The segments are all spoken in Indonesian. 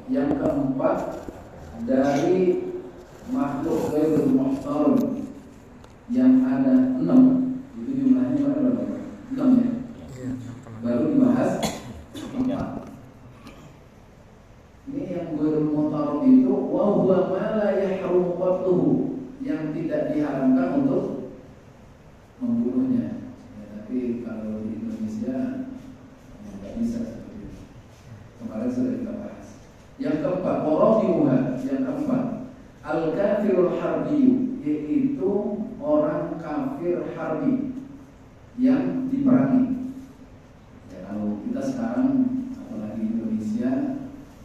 Yang keempat dari makhluk ghairul muhtaram yang ada 6, itu jumlahnya berapa? 6 ya. Baru dibahas 4. Ini yang ghairul muhtaram itu wa huwa ma la yahrum qatluhu, yang tidak diharamkan untuk membunuhnya. Ya, tapi kalau di Indonesia tidak bisa seperti itu. Kemarin sudah kita bahas. Yang keempat, yang keempat, al-kafirul harbi, yaitu orang kafir harbi yang diperangi. Ya, kalau kita sekarang apalagi di Indonesia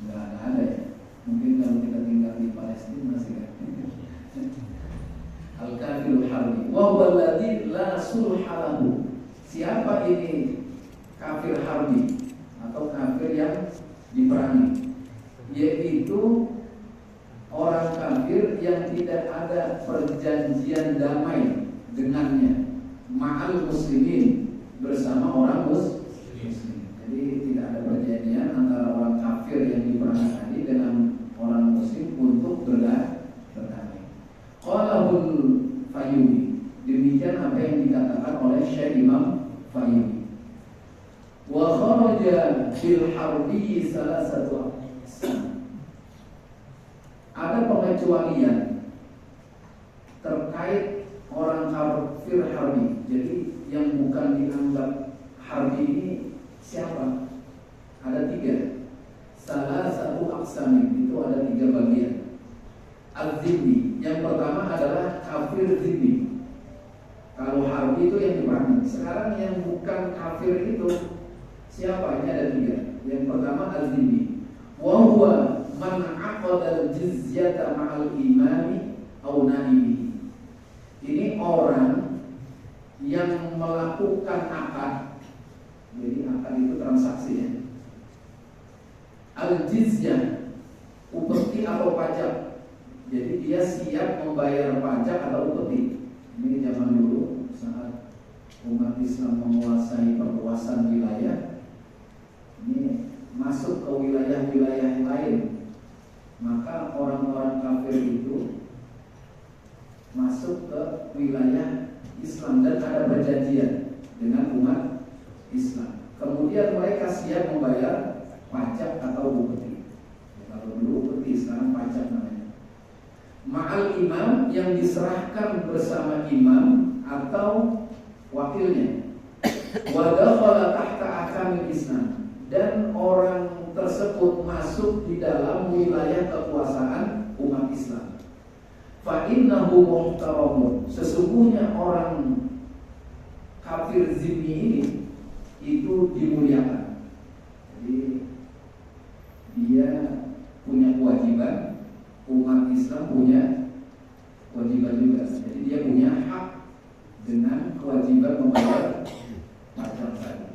nggak ada ya. Mungkin kalau kita tinggal di Palestina masih ada. Al-kafirul harbi wa huwa alladzi la sulha lahu. Siapa ini kafir harbi atau kafir yang diperangi? Yaitu orang kafir yang tidak ada perjanjian damai dengannya, ma'al muslimin, bersama orang muslim. Jadi tidak ada perjanjian antara orang kafir yang diperangi tadi dengan orang muslim untuk berdamai. Qalahul Fayyumi, demikian apa yang dikatakan oleh Syekh Imam Fayyumi. Wa kharaja fil harbi salasatu. Ada pengecualian terkait orang kafir harbi. Jadi yang bukan dianggap harbi ini siapa? Ada 3. Salah satu aksamin, itu ada 3 bagian. Az-zimmi, yang pertama adalah kafir zimmi. Kalau harbi itu yang diperangi. Sekarang yang bukan kafir itu siapa? Ini ada 3. Yang pertama az-zimmi, wa huwa man aqada al-jizyata ma'al imami aw naibihi. Ini orang yang melakukan akad. Jadi akad itu transaksi ya. Al-jizyah, upeti atau pajak. Jadi dia siap membayar pajak atau upeti. Ini zaman dulu saat umat Islam menguasai perluasan wilayah. Ini masuk ke wilayah-wilayah lain, maka orang-orang kafir itu masuk ke wilayah Islam dan ada perjanjian dengan umat Islam. Kemudian mereka siap membayar pajak atau upeti. Kalau dulu upeti, sekarang pajak namanya. Ma'al imam, yang diserahkan bersama imam atau wakilnya. Wa dakhala tahta ahkamil Islam, dan orang tersebut masuk di dalam wilayah kekuasaan umat Islam. Fa innahu muhtaramun, sesungguhnya orang kafir zimmi ini itu dimuliakan. Jadi dia punya kewajiban, umat Islam punya kewajiban juga. Jadi dia punya hak dengan kewajiban membayar pajak tadi.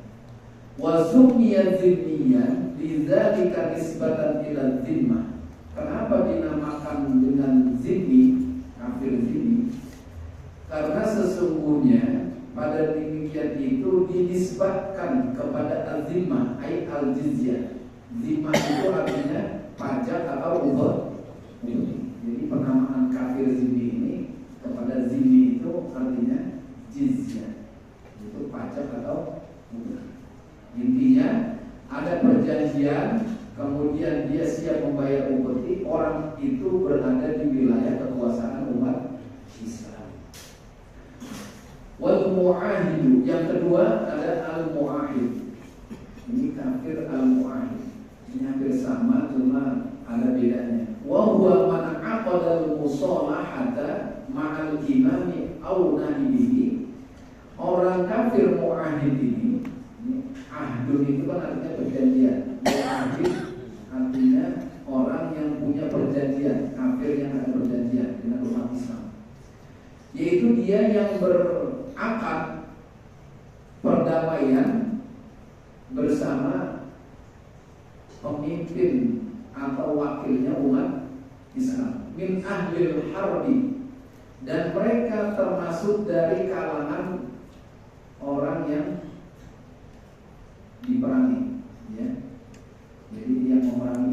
Wa summiya zimmiyan lidzalika nisbatan ila zimmah. Kenapa dinamakan dengan zimmi, kafir zimmi? Karena sesungguhnya pada demikian itu dinisbatkan kepada al-zimmah, ay al-jizyah. Zimmah itu artinya pajak atau upeti. Jadi penamaan kafir zimmi ini kepada zimmi itu artinya jizyah. Itu pajak atau upeti. Intinya ada perjanjian, kemudian dia siap membayar upeti. Orang itu berada di wilayah kekuasaan umat Islam. Wal mu'ahidu, yang kedua ada al-mu'ahid. Ini kafir al-mu'ahid. Ini hampir sama, cuma ada bedanya. Wa huwa man aqada al-musalahata ma'al imami aw naibihi. Orang kafir mu'ahid ini, ahdun itu kan artinya perjanjian. Mu'ahid artinya orang yang punya perjanjian, kafir yang ada perjanjian dengan umat Islam. Yaitu dia yang berakad perdamaian bersama pemimpin atau wakilnya umat Islam, min ahlil harbi, dan mereka termasuk dari kalangan orang yang diperangi, ya.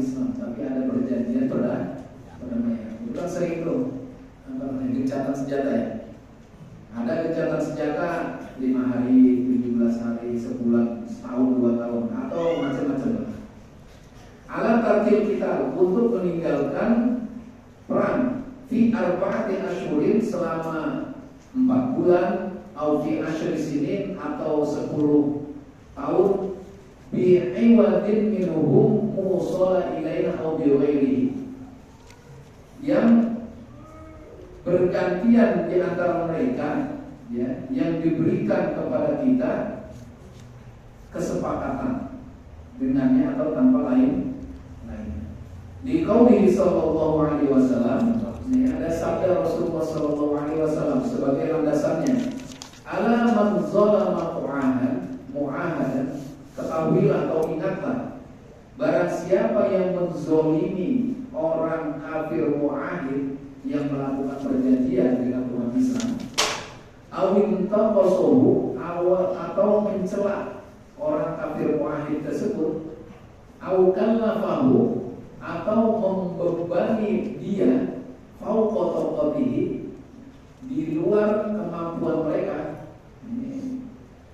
Islam, tapi ada perjanjian perdamaian. Itu kan sering tuh gencatan senjata ya. Ada gencatan senjata 5 hari, 17 hari, sebulan, setahun, 2 tahun, atau macam-macam. Alat tartil kita untuk meninggalkan perang fi arba'ati asyhurin selama 4 bulan, atau fi asyri sinin atau 10 tahun, bi iwadin minhum musala ilaina aw bi ghairihi, yang bergantian di antara mereka, ya, yang diberikan kepada kita kesepakatan dengannya atau tanpa lain. Di qauli sallallahu alaihi wasallam, ini ada sabda Rasulullah sallallahu alaihi wasallam sebagai landasannya. Ala man zalama mu'ahadan, ketahuilah atau ingatlah, barang siapa yang menzolimi orang kafir mu'ahid yang melakukan perjanjian dengan umat Islam, awin taqasuhu, atau mencela orang kafir mu'ahid tersebut, aw kallafahu, atau membebani dia fauqa taqatihi, di luar kemampuan mereka. Ini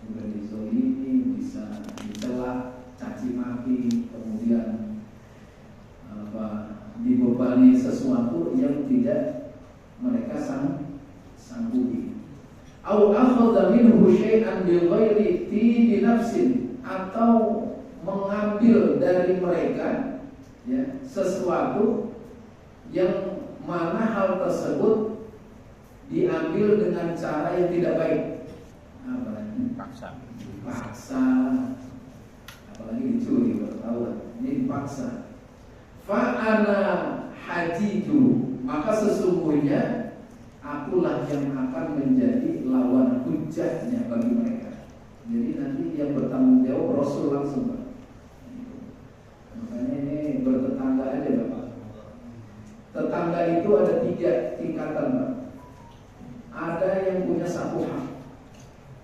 sudah dizolimi, bisa dicela, caci maki, kemudian dibebani sesuatu yang tidak mereka sanggupi. Au akhadha minhu syai'an bi ghairi tibi nafsin, atau mengambil dari mereka, ya, sesuatu yang mana hal tersebut diambil dengan cara yang tidak baik. Paksa, apalagi dicuri, bertahu, ini dipaksa. Fa'ana hajidu, maka sesungguhnya akulah yang akan menjadi lawan hujahnya bagi mereka. Jadi nanti yang bertanggung jawab Rasul langsung, Pak. Makanya ini bertetangga aja, Bapak. Tetangga itu ada 3 tingkatan, Pak. Ada yang punya 1 hak,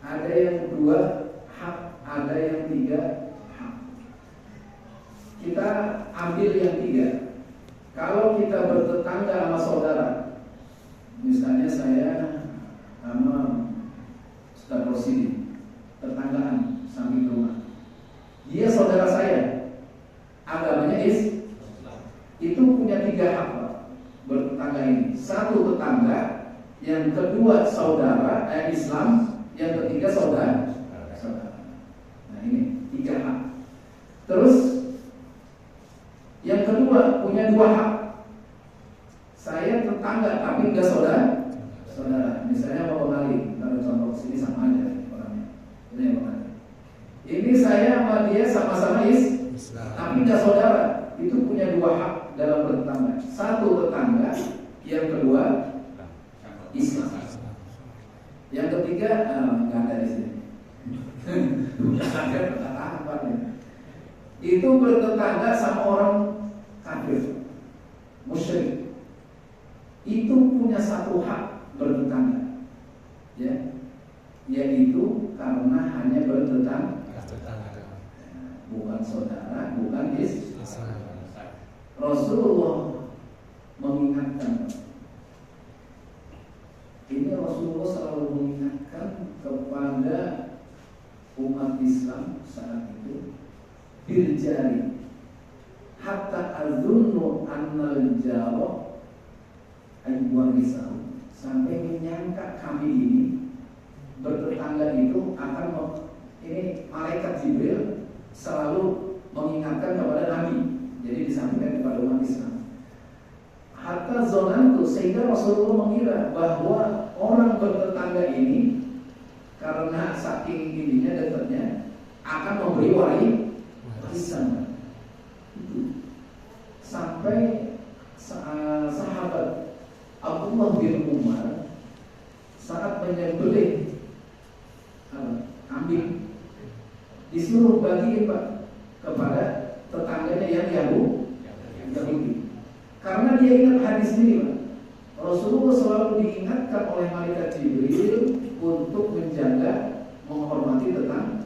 ada yang 2 hak, ada yang 3 hak. Kita ambil yang 3. Kalau kita bertetangga sama saudara, misalnya saya sama Ustaz Rosidi, tetanggaan samping rumah, dia saudara saya, agamanya itu punya 3 hak, Pak, bertetangga ini. 1 tetangga, yang kedua saudara Islam, yang ketiga saudara. Nah ini 3 hak. Terus yang kedua punya 2 hak. Saya tetangga tapi enggak saudara. Misalnya mau pengali, taruh contoh sini sama aja orangnya. Ini yang pengali. Ini saya sama dia sama-sama Islam, tapi enggak saudara. Itu punya 2 hak dalam bertetangga. 1 tetangga, yang kedua Islam. Yang ketiga enggak ada di sini. Itu bertetangga sama orang kafir, musyrik. Itu punya 1 hak bertetangga, ya, yaitu karena hanya bertetangga, bukan saudara, bukan Islam. Rasulullah mengingatkan, ini Rasulullah selalu mengingatkan kepada umat Islam saat itu, biljari hatta azunnu annal jaro aywarisau, sampai menyangka kami ini bertetangga itu akan ini malaikat Jibril selalu mengingatkan kepada Nabi. Jadi disampaikan kepada umat Islam. Hatta zonantu, sehingga Rasulullah mengira bahwa orang bertetangga ini karena saking ininya dekatnya akan memberi warisan. Sampai sahabat Abdullah bin Umar saat menyembelih kambing disuruh bagi, Pak, kepada tetangganya yang Yahudi. Karena dia ingat hadis ini, Pak. Rasulullah selalu diingatkan oleh malaikat Jibril untuk menjaga, menghormati tetangga.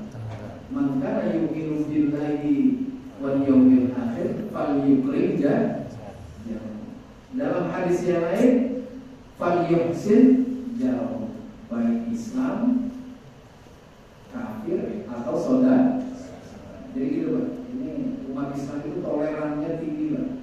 Man kana yu'minu billahi wal yaumil akhir falyukrim jarahu. Dalam hadis yang lain falyuhsin jarahu, baik Islam, kafir atau saudara. Jadi gitu Pak, ini umat Islam itu tolerannya tinggi Pak.